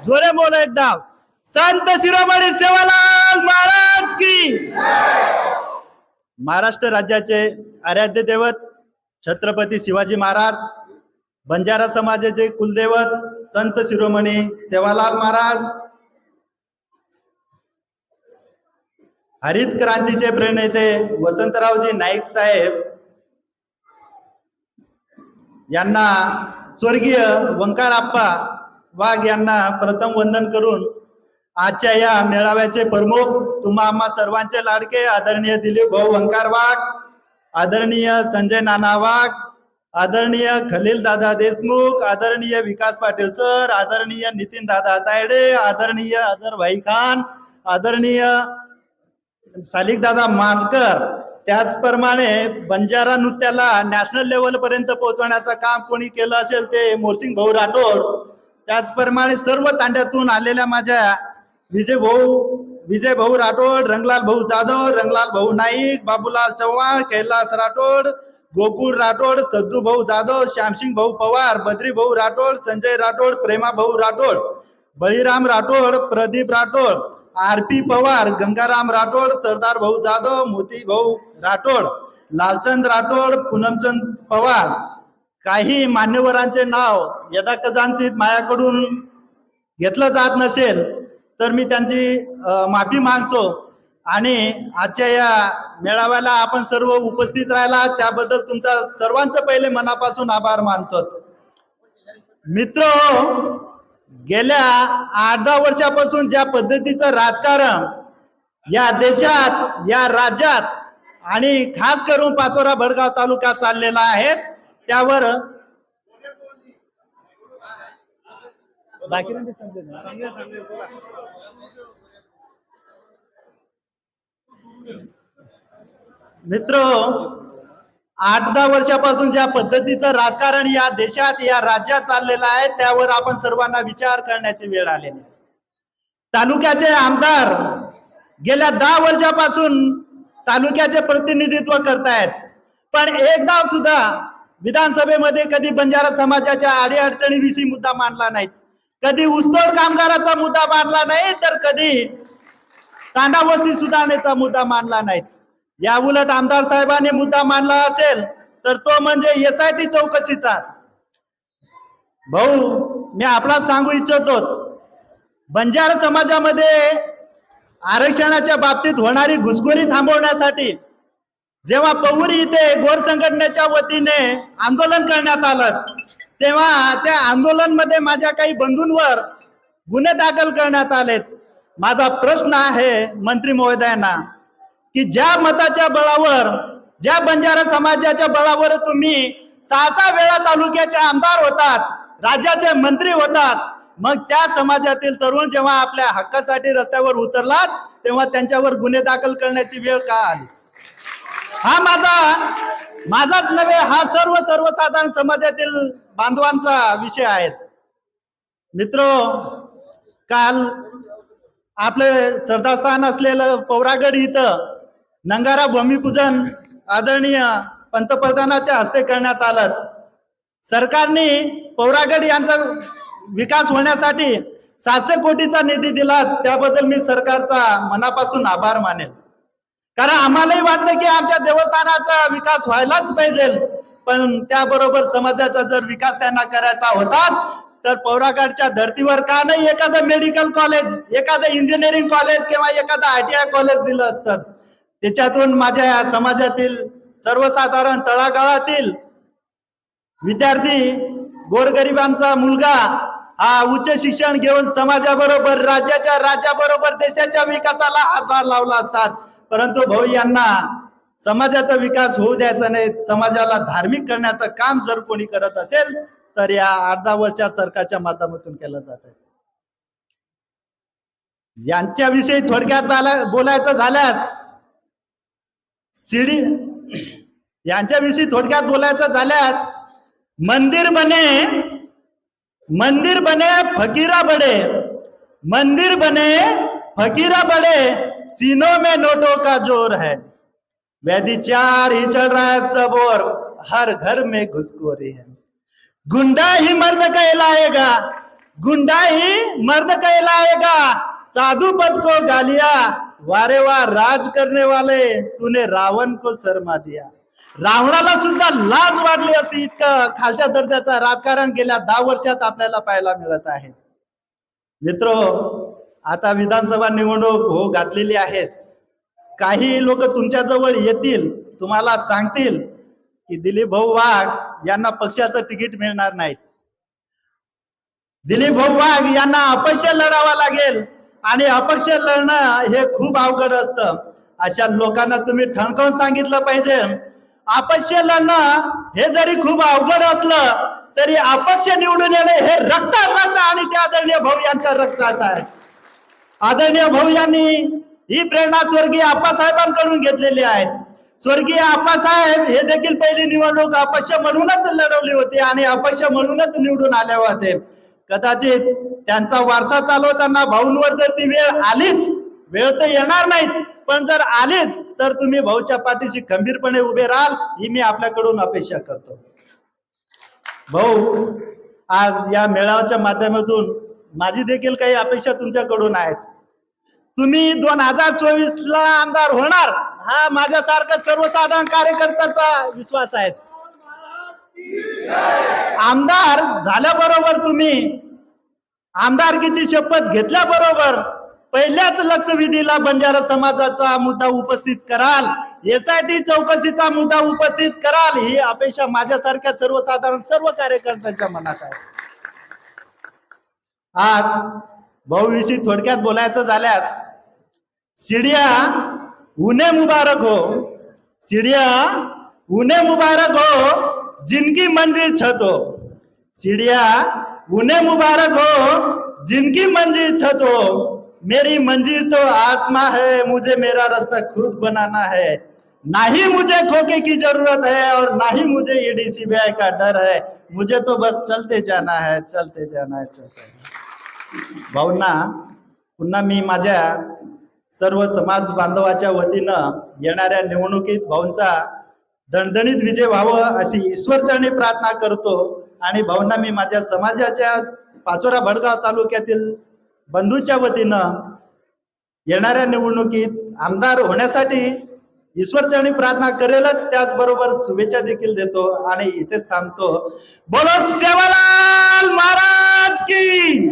जोरे बोलो एकदा, संत शिरोमणी सेवालाल महाराज की। महाराष्ट्र राज्याचे आराध्य दैवत छत्रपती शिवाजी महाराज, बंजारा समाजाचे कुलदैवत संत शिरोमणी सेवालाल महाराज, हरित क्रांतीचे प्रणेते वसंतरावजी नाईक साहेब यांना स्वर्गीय वंकारप्पा वाघ यांना प्रथम वंदन करून आजच्या या मेळाव्याचे प्रमुख तुम्हा आम्हा सर्वांचे लाडके आदरणीय दिलीप भाऊ वंकार वाघ, आदरणीय संजय नाना वाघ, आदरणीय खलील दादा देशमुख, आदरणीय विकास पाटील सर, आदरणीय नितीन दादा तायडे, आदरणीय अजहर भाई खान, आदरणीय सालिक दादा मानकर, त्याचप्रमाणे बंजारा नृत्याला नॅशनल लेवल पर्यंत पोहोचवण्याचं काम कोणी केलं असेल ते मोरसिंग भाऊ राठोड, त्याचप्रमाणे सर्व तांड्यातून आलेल्या माझ्या विजय भाऊ राठोड, रंगलाल भाऊ जाधव, रंगलाल भाऊ नाईक, बाबूलाल चव्हाण, कैलास राठोड, गोकुळ राठोड, सद्दू भाऊ जाधव, श्यामसिंग भाऊ पवार, बद्री भाऊ राठोड, संजय राठोड, प्रेमा भाऊ राठोड, बळीराम राठोड, प्रदीप राठोड, आरपी पवार, गंगाराम राठोड, सरदार भाऊ जाधव, मोती भाऊ राठोड, लालचंद राठोड, पूनमचंद पवार, काही मान्यवरांचे नाव यदाकदाचित माझ्याकडून घेतलं जात नसेल तर मी त्यांची माफी मागतो आणि आजच्या या मेळाव्याला आपण सर्व उपस्थित राहिला त्याबद्दल तुमचा सर्वांचं पहिले मनापासून आभार मानतो। मित्र, गेल्या 8-10 वर्षापासून ज्या पद्धतीचं राजकारण या देशात, या राज्यात आणि खास करून पाचोरा भडगाव तालुक्यात चाललेला आहे त्यावर मित्र, 8-10 वर्षापासून ज्या पद्धतीचं राजकारण या देशात, या राज्यात चाललेलं आहे त्यावर आपण सर्वांना विचार करण्याची वेळ आलेली आहे। तालुक्याचे आमदार गेल्या 10 वर्षापासून तालुक्याचे प्रतिनिधित्व करतायत, पण एकदा सुद्धा विधानसभेमध्ये कधी बंजारा समाजाच्या अडीअडचणीविषयी मुद्दा मांडला नाही, कधी ऊसतोड कामगाराचा मुद्दा मांडला नाही, तर कधी तांडा वस्ती सुधारणेचा मुद्दा मांडला नाही। या उलट आमदार साहेबांनी मुद्दा मांडला असेल तर तो म्हणजे SIT चौकशीचा। भाऊ, मी आपला सांगू इच्छितो, बंजारा समाजामध्ये आरक्षणाच्या बाबतीत होणारी घुसखोरी थांबवण्यासाठी जेव्हा पवुरी इथे गोर संघटनेच्या वतीने आंदोलन करण्यात आलं तेव्हा त्या आंदोलन मध्ये माझ्या काही बंधूंवर गुन्हे दाखल करण्यात आलेत। माझा प्रश्न आहे मंत्री महोदयांना की ज्या मताच्या बळावर, ज्या बंजारा समाजाच्या बळावर तुम्ही 6-6 वेळा तालुक्याचे आमदार होतात, राज्याचे मंत्री होतात, मग त्या समाजातील तरुण जेव्हा आपल्या हक्कासाठी रस्त्यावर उतरलात तेव्हा त्यांच्यावर गुन्हे दाखल करण्याची वेळ का आली? हा माझाच नव्हे, हा सर्वसाधारण समाजातील बांधवांचा विषय आहे। मित्र, काल आपले श्रद्धास्थान असलेलं पौरागड इथं नंगारा भूमिपूजन आदरणीय पंतप्रधानाच्या हस्ते करण्यात आलं। सरकारने पौरागड यांचा विकास होण्यासाठी 700 कोटीचा निधी दिला, त्याबद्दल मी सरकारचा मनापासून आभार मानेल, कारण आम्हालाही वाटतं की आमच्या देवस्थानाचा विकास व्हायलाच पाहिजे, पण त्याबरोबर समाजाचा जर विकास त्यांना करायचा होता तर पौरागडच्या धर्तीवर का नाही एखादं मेडिकल कॉलेज, एखादं इंजिनिअरिंग कॉलेज किंवा एखादं ITI कॉलेज दिलं असतं। त्याच्यातून माझ्या समाजातील सर्वसाधारण तळागाळातील विद्यार्थी, गोरगरिबांचा मुलगा हा उच्च शिक्षण घेऊन समाजाबरोबर, राज्याबरोबर देशाच्या विकासाला हातभार लावला असतात, परंतु भाऊ यांना समाजाचा विकास होऊ द्यायचा नाही, समाजाला धार्मिक करण्याचं काम जर कोणी करत असेल तर या 8-10 वर्षात सरकारच्या माध्यमातून केलं जात आहे। यांच्याविषयी थोडक्यात बोलायचं झाल्यास यांच्याविषयी थोडक्यात बोलायचं झाल्यास मंदिर बने फकीरा बड़े, मंदिर बने फकीरा बड़े, सीनों में नोटों का जोर है, व्यभिचार ही चल रहा है सब और हर घर में घुसखोरी है, गुंडा ही मर्द कहलाएगा, गुंडा ही मर्द कहलाएगा, साधु पद को गालिया, वारे वाह राज करने वाले तूने रावण को शर्मा दिया. रावणाला सुद्धा लाज वाटली असती, इतकं खालच्या दर्जाचं राजकारण गेल्या 10 वर्षात आपल्याला पाहायला मिळत आहे. मित्रो, आता विधानसभा निवडणूक हो घातलेली आहेत. काही लोक तुमच्या जवळ येतील, तुम्हाला सांगतील की दिलीप भाऊ वाघ यांना पक्षाचं तिकीट मिळणार नाही, दिलीप भाऊ वाघ यांना अपक्ष लढावा लागेल आणि अपक्ष लढणं हे खूप अवघड असतं. अशा लोकांना तुम्ही ठणकावून सांगितलं पाहिजे, अपक्ष लढणं हे जरी खूप अवघड असलं तरी अपक्ष निवडून येणे हे रक्तात आणि त्या आदरणीय भाऊ यांच्या रक्तात आहे. आदरणीय भाऊ यांनी ही प्रेरणा स्वर्गीय आप्पासाहेबांकडून घेतलेली आहे. स्वर्गीय आप्पासाहेब हे देखील पहिली निवडणूक अपक्ष म्हणूनच लढवली होती आणि अपक्ष म्हणूनच निवडून आले होते. कदाचित त्यांचा वारसा चालवताना भाऊंवर जर ती वेळ आलीच, वेळ तर येणार नाहीत, पण जर आलीच तर तुम्ही भाऊच्या पाठीशी खंबीरपणे उभे राहाल ही मी आपल्याकडून अपेक्षा करतो. भाऊ, आज या मेळाव्याच्या माध्यमातून माझी देखील काही अपेक्षा तुमच्याकडून आहेत. तुम्ही 2024ला आमदार होणार हा माझ्यासारखा सर्वसाधारण कार्यकर्त्याचा विश्वास आहे. आमदार झाल्याबरोबर तुम्ही आमदारकीची शपथ घेतल्याबरोबर पहिल्याच लक्षवेधीला बंजारा समाजाचा मुद्दा उपस्थित कराल, यासाठी चौकशीचा मुद्दा उपस्थित कराल ही अपेक्षा माझ्यासारख्या सर्वसाधारण सर्व कार्यकर्त्यांच्या मनात आहे. आज भाऊविषयी थोडक्यात बोलायचं झाल्यास, सीढ़िया उन्हें मुबारक हो, सीढ़िया उन्हें मुबारक हो जिनकी मंजिल छत हो, सीढ़िया उन्हें मुबारक हो जिनकी मंजिल छत हो, मेरी मंजिल तो आसमां है, मुझे मेरा रास्ता खुद बनाना है, ना ही मुझे खोके की जरूरत है और ना ही मुझे ईडी सीबीआई का डर है, मुझे तो बस चलते जाना है, चलते जाना है, चलते जाना. भाऊंना पुन्हा मी माझ्या सर्व समाज बांधवाच्या वतीनं येणाऱ्या निवडणुकीत भाऊंचा दणदणीत विजय व्हावं अशी ईश्वरचरणी प्रार्थना करतो. आणि भाऊंना मी माझ्या समाजाच्या पाचोरा भडगाव तालुक्यातील बंधूच्या वतीनं येणाऱ्या निवडणुकीत आमदार होण्यासाठी ईश्वरचरणी प्रार्थना करेलच, त्याचबरोबर शुभेच्छा देखील देतो आणि इथेच थांबतो. बोलो सेवालाल महाराज की.